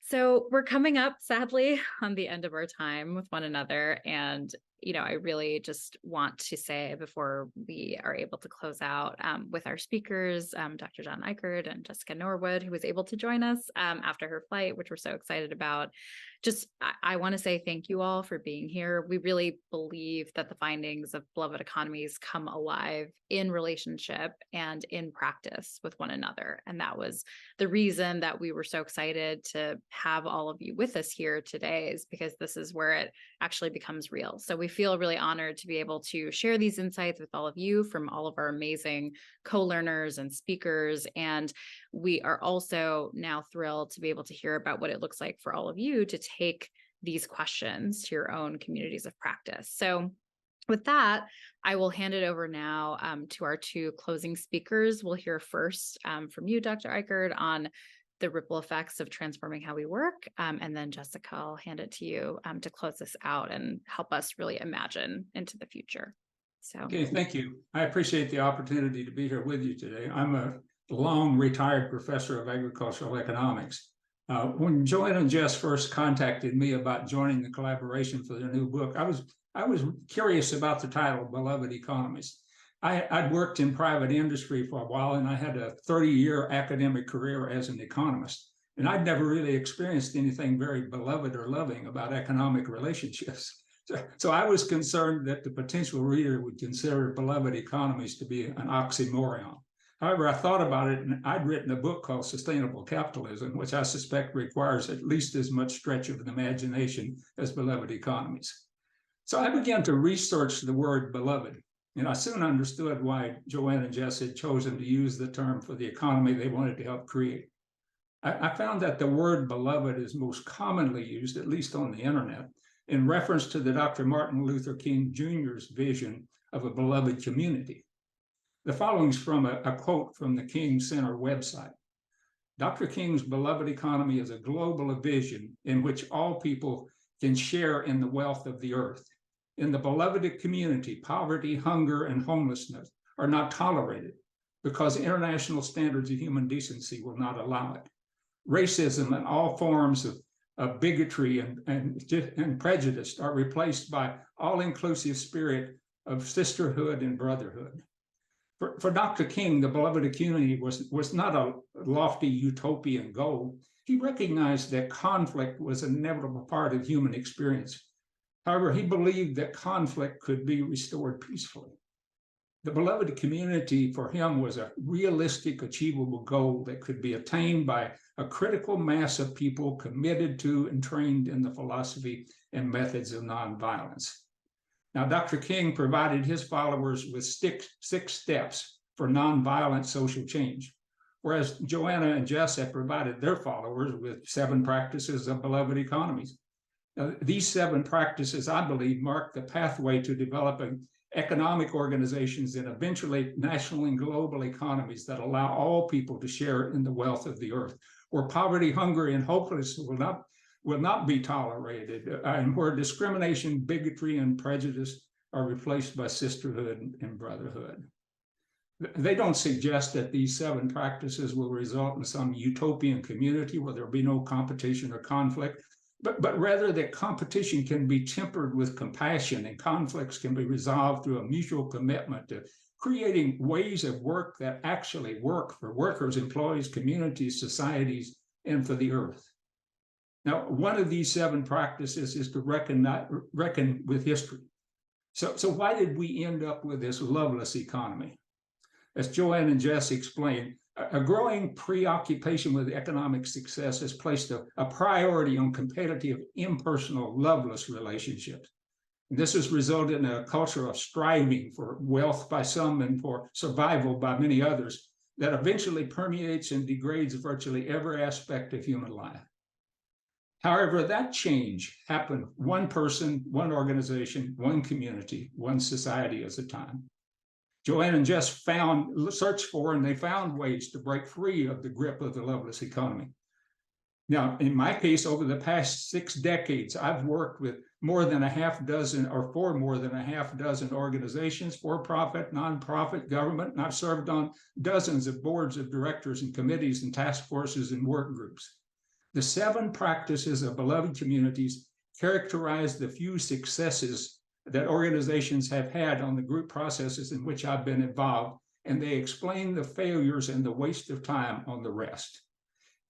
So we're coming up, sadly, on the end of our time with one another. And, I really just want to say before we are able to close out with our speakers, Dr. John Eichert and Jessica Norwood, who was able to join us after her flight, which we're so excited about. I want to say thank you all for being here. We really believe that the findings of beloved economies come alive in relationship and in practice with one another. And that was the reason that we were so excited to have all of you with us here today, is because this is where it actually becomes real. So we feel really honored to be able to share these insights with all of you from all of our amazing co-learners and speakers. And we are also now thrilled to be able to hear about what it looks like for all of you to take these questions to your own communities of practice. So with that, I will hand it over now to our two closing speakers. We'll hear first from you, Dr. Eichert, on the ripple effects of transforming how we work. And then Jessica, I'll hand it to you to close this out and help us really imagine into the future. So, okay, thank you. I appreciate the opportunity to be here with you today. I'm a long retired professor of agricultural economics. When Joanna and Jess first contacted me about joining the collaboration for their new book, I was curious about the title, Beloved Economies. I'd worked in private industry for a while, and I had a 30-year academic career as an economist. And I'd never really experienced anything very beloved or loving about economic relationships. So I was concerned that the potential reader would consider beloved economies to be an oxymoron. However, I thought about it, and I'd written a book called Sustainable Capitalism, which I suspect requires at least as much stretch of the imagination as beloved economies. So I began to research the word beloved, and I soon understood why Joanne and Jess had chosen to use the term for the economy they wanted to help create. I found that the word beloved is most commonly used, at least on the internet, in reference to the Dr. Martin Luther King Jr.'s vision of a beloved community. The following is from a quote from the King Center website. Dr. King's beloved economy is a global vision in which all people can share in the wealth of the earth. In the beloved community, poverty, hunger, and homelessness are not tolerated because international standards of human decency will not allow it. Racism and all forms of bigotry and prejudice are replaced by all-inclusive spirit of sisterhood and brotherhood. For Dr. King, the beloved community was not a lofty utopian goal. He recognized that conflict was an inevitable part of human experience. However, he believed that conflict could be restored peacefully. The beloved community for him was a realistic, achievable goal that could be attained by a critical mass of people committed to and trained in the philosophy and methods of nonviolence. Now, Dr. King provided his followers with six steps for nonviolent social change, whereas Joanna and Jess have provided their followers with 7 practices of beloved economies. Now, these 7 practices, I believe, mark the pathway to developing economic organizations and eventually national and global economies that allow all people to share in the wealth of the earth, where poverty, hunger, and hopelessness will not be tolerated, and where discrimination, bigotry, and prejudice are replaced by sisterhood and brotherhood. They don't suggest that these 7 practices will result in some utopian community where there'll be no competition or conflict, but rather that competition can be tempered with compassion and conflicts can be resolved through a mutual commitment to creating ways of work that actually work for workers, employees, communities, societies, and for the earth. Now, one of these 7 practices is to reckon with history. So why did we end up with this loveless economy? As Joanne and Jess explained, a growing preoccupation with economic success has placed a priority on competitive, impersonal, loveless relationships. And this has resulted in a culture of striving for wealth by some and for survival by many others that eventually permeates and degrades virtually every aspect of human life. However, that change happened one person, one organization, one community, one society at a time. Joanne and Jess searched for, and they found ways to break free of the grip of the loveless economy. Now, in my case, over the past 6 decades, I've worked with more than a half dozen or for more than a half dozen organizations, for-profit, nonprofit, government, and I've served on dozens of boards of directors and committees and task forces and work groups. The 7 practices of beloved communities characterize the few successes that organizations have had on the group processes in which I've been involved, and they explain the failures and the waste of time on the rest.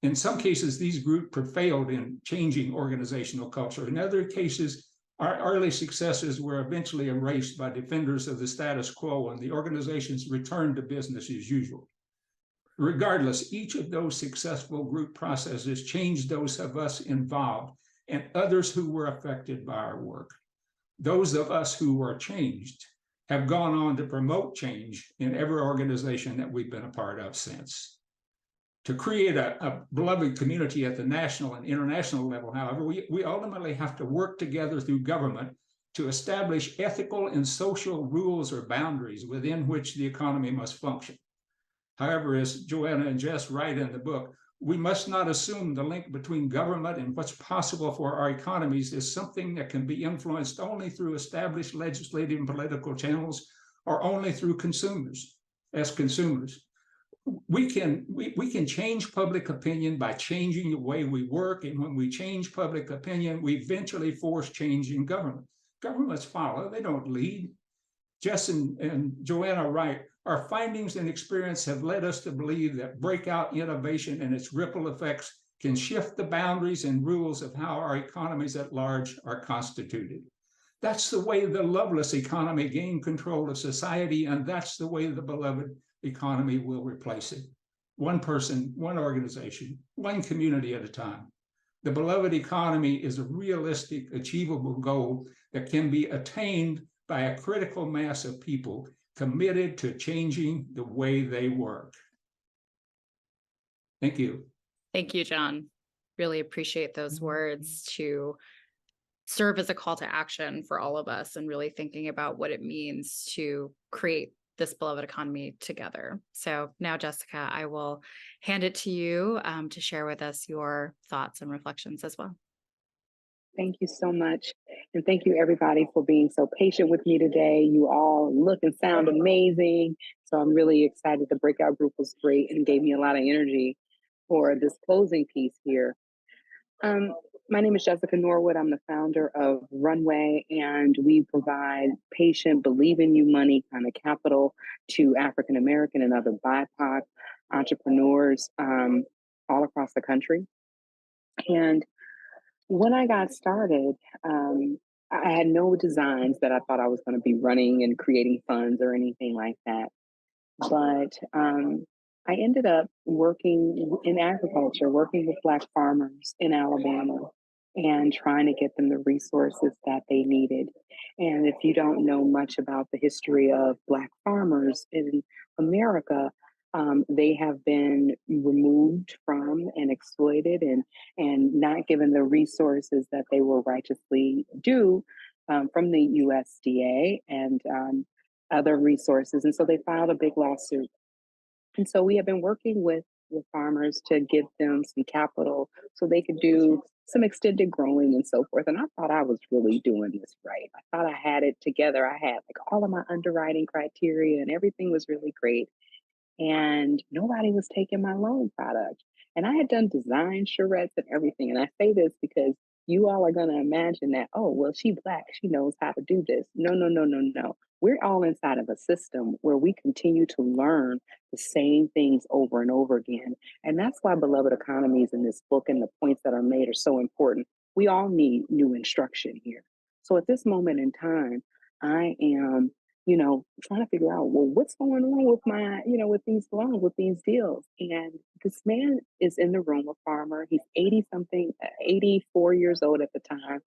In some cases, these groups have failed in changing organizational culture. In other cases, our early successes were eventually erased by defenders of the status quo, and the organizations returned to business as usual. Regardless, each of those successful group processes changed those of us involved and others who were affected by our work. Those of us who were changed have gone on to promote change in every organization that we've been a part of since. To create a beloved community at the national and international level, however, we ultimately have to work together through government to establish ethical and social rules or boundaries within which the economy must function. However, as Joanna and Jess write in the book, we must not assume the link between government and what's possible for our economies is something that can be influenced only through established legislative and political channels or only through consumers. As consumers, we can change public opinion by changing the way we work, and when we change public opinion, we eventually force change in government. Governments follow, they don't lead. Jess and Joanna write, our findings and experience have led us to believe that breakout innovation and its ripple effects can shift the boundaries and rules of how our economies at large are constituted. That's the way the loveless economy gained control of society, and that's the way the beloved economy will replace it. One person, one organization, one community at a time. The beloved economy is a realistic, achievable goal that can be attained by a critical mass of people committed to changing the way they work. Thank you. Thank you, John. Really appreciate those words to serve as a call to action for all of us and really thinking about what it means to create this beloved economy together. So now, Jessica, I will hand it to you to share with us your thoughts and reflections as well. Thank you so much. And thank you, everybody, for being so patient with me today. You all look and sound amazing. So I'm really excited. The breakout group was great and gave me a lot of energy for this closing piece here. My name is Jessica Norwood. I'm the founder of Runway, and we provide patient, believe in you money kind of capital to African American and other BIPOC entrepreneurs all across the country. And when I got started, I had no designs that I thought I was going to be running and creating funds or anything like that. But I ended up working in agriculture, working with Black farmers in Alabama and trying to get them the resources that they needed. And if you don't know much about the history of Black farmers in America, they have been removed from and exploited and not given the resources that they were righteously due from the USDA and other resources. And so they filed a big lawsuit. And so we have been working with farmers to give them some capital so they could do some extended growing and so forth. And I thought I was really doing this right. I thought I had it together. I had like all of my underwriting criteria and everything was really great. And nobody was taking my loan product. And I had done design charrettes and everything. And I say this because you all are going to imagine that, oh, well, she's Black. She knows how to do this. No, no, no, no, no. We're all inside of a system where we continue to learn the same things over and over again. And that's why Beloved Economies in this book and the points that are made are so important. We all need new instruction here. So at this moment in time, I am trying to figure out, well, what's going on with my, with these loans, with these deals. And this man is in the room, a farmer. He's 80 something, 84 years old at the time,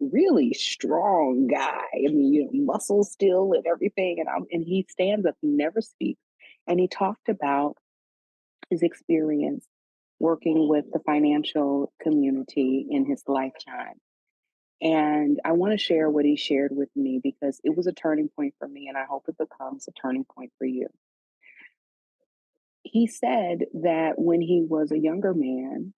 really strong guy. I mean, muscles still and everything. And he stands up, he never speaks. And he talked about his experience working with the financial community in his lifetime. And I want to share what he shared with me because it was a turning point for me, and I hope it becomes a turning point for you. He said that when he was a younger man,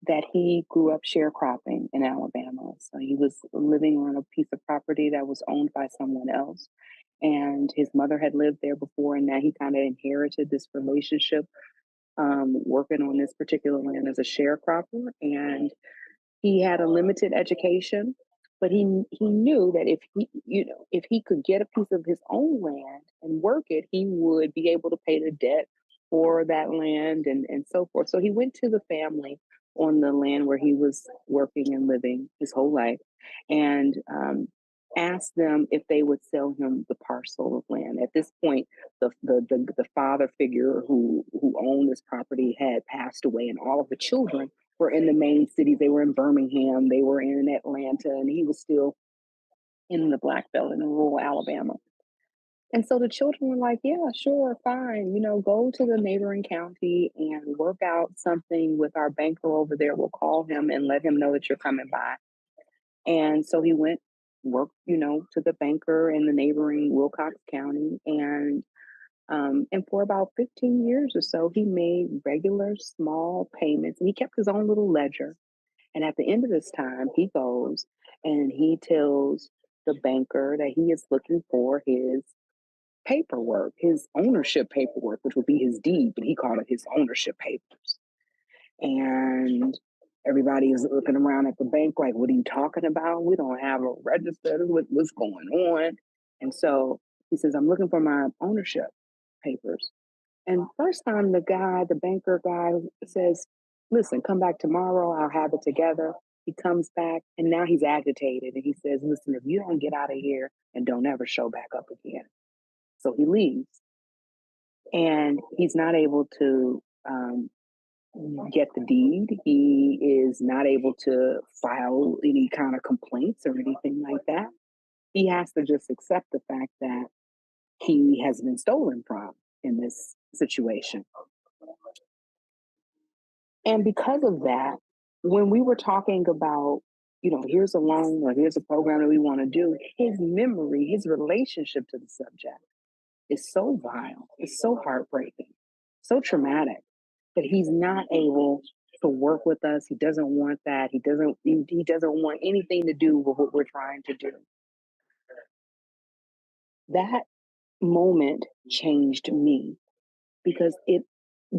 that he grew up sharecropping in Alabama. So he was living on a piece of property that was owned by someone else. And his mother had lived there before, and now he kind of inherited this relationship working on this particular land as a sharecropper, and he had a limited education, but he knew that if he, if he could get a piece of his own land and work it, he would be able to pay the debt for that land and so forth. So he went to the family on the land where he was working and living his whole life, and asked them if they would sell him the parcel of land. At this point, the father figure who owned this property had passed away, and all of the children were in the main cities. They were in Birmingham, they were in Atlanta, and he was still in the Black Belt in rural Alabama. And so the children were like, yeah, sure, fine, go to the neighboring county and work out something with our banker over there. We'll call him and let him know that you're coming by. And so he went, worked, to the banker in the neighboring Wilcox County, and for about 15 years or so, he made regular small payments, and he kept his own little ledger. And at the end of this time, he goes and he tells the banker that he is looking for his paperwork, his ownership paperwork, which would be his deed, but he called it his ownership papers. And everybody is looking around at the bank like, what are you talking about? We don't have a register. What's going on? And so he says, I'm looking for my ownership papers. And first time the banker guy says, listen, come back tomorrow. I'll have it together. He comes back and now he's agitated. And he says, listen, if you don't get out of here and don't ever show back up again. So he leaves, and he's not able to get the deed. He is not able to file any kind of complaints or anything like that. He has to just accept the fact that he has been stolen from in this situation. And because of that, when we were talking about, here's a loan or here's a program that we want to do, his memory, his relationship to the subject is so vile, it's so heartbreaking, so traumatic, that he's not able to work with us. He doesn't want that. He doesn't want anything to do with what we're trying to do. That moment changed me because it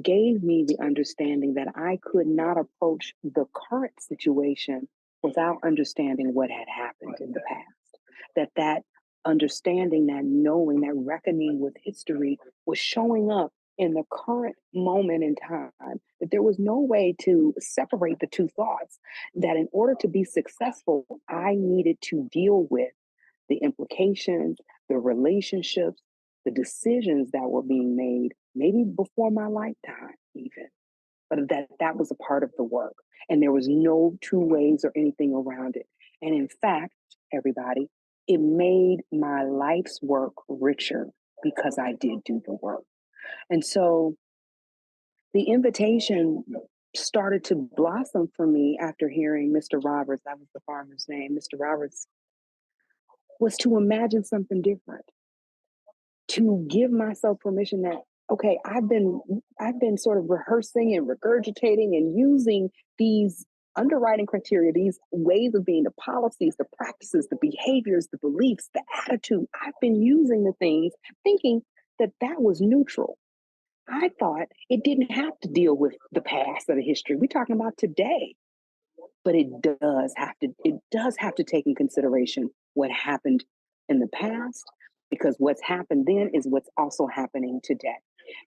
gave me the understanding that I could not approach the current situation without understanding what had happened in the past. That understanding, that knowing, that reckoning with history was showing up in the current moment in time, that there was no way to separate the two thoughts, that in order to be successful, I needed to deal with the implications, the relationships, the decisions that were being made, maybe before my lifetime, even. But that was a part of the work. And there was no two ways or anything around it. And in fact, everybody, it made my life's work richer because I did do the work. And so the invitation started to blossom for me after hearing Mr. Roberts, that was the farmer's name, Mr. Roberts, was to imagine something different, to give myself permission that, okay, I've been sort of rehearsing and regurgitating and using these underwriting criteria, these ways of being, the policies, the practices, the behaviors, the beliefs, the attitude. I've been using the things thinking that was neutral. I thought it didn't have to deal with the past or the history. We're talking about today. But it does have to take in consideration what happened in the past, because what's happened then is what's also happening today.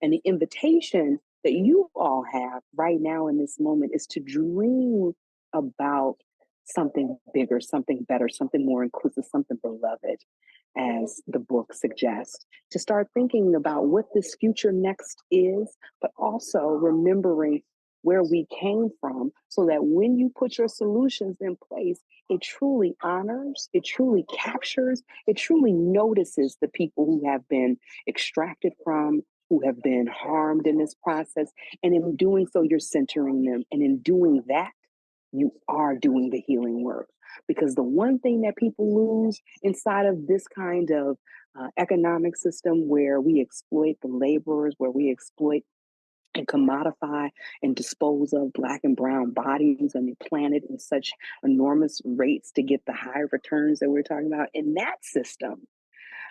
And the invitation that you all have right now in this moment is to dream about something bigger, something better, something more inclusive, something beloved, as the book suggests, to start thinking about what this future next is, but also remembering where we came from, so that when you put your solutions in place, it truly honors, it truly captures, it truly notices the people who have been extracted from, who have been harmed in this process. And in doing so, you're centering them. And in doing that, you are doing the healing work. Because the one thing that people lose inside of this kind of economic system, where we exploit the laborers, where we exploit and commodify and dispose of Black and brown bodies on the planet in such enormous rates to get the high returns that we're talking about, in that system,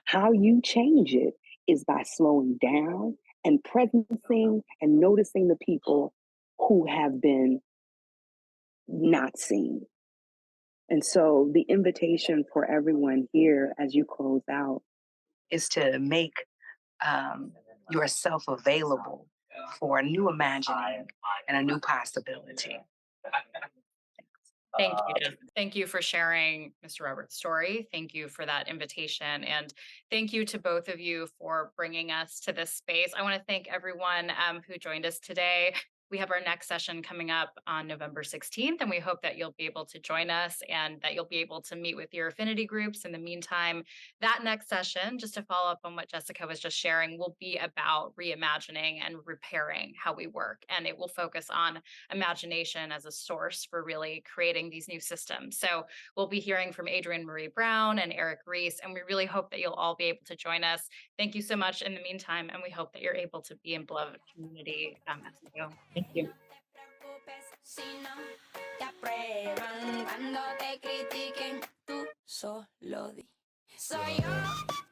how you change it is by slowing down and presencing and noticing the people who have been not seen. And so the invitation for everyone here as you close out is to make yourself available for a new imagining and a new possibility. Thank you, Jess. Thank you for sharing Mr. Roberts' story. Thank you for that invitation. And thank you to both of you for bringing us to this space. I want to thank everyone who joined us today. We have our next session coming up on November 16th, and we hope that you'll be able to join us and that you'll be able to meet with your affinity groups. In the meantime, that next session, just to follow up on what Jessica was just sharing, will be about reimagining and repairing how we work. And it will focus on imagination as a source for really creating these new systems. So we'll be hearing from Adrienne Marie Brown and Eric Reese, and we really hope that you'll all be able to join us. Thank you so much in the meantime, and we hope that you're able to be in beloved community as we go. Thank you. Si no te aprueban cuando te critiquen, tú solo di. Soy yo.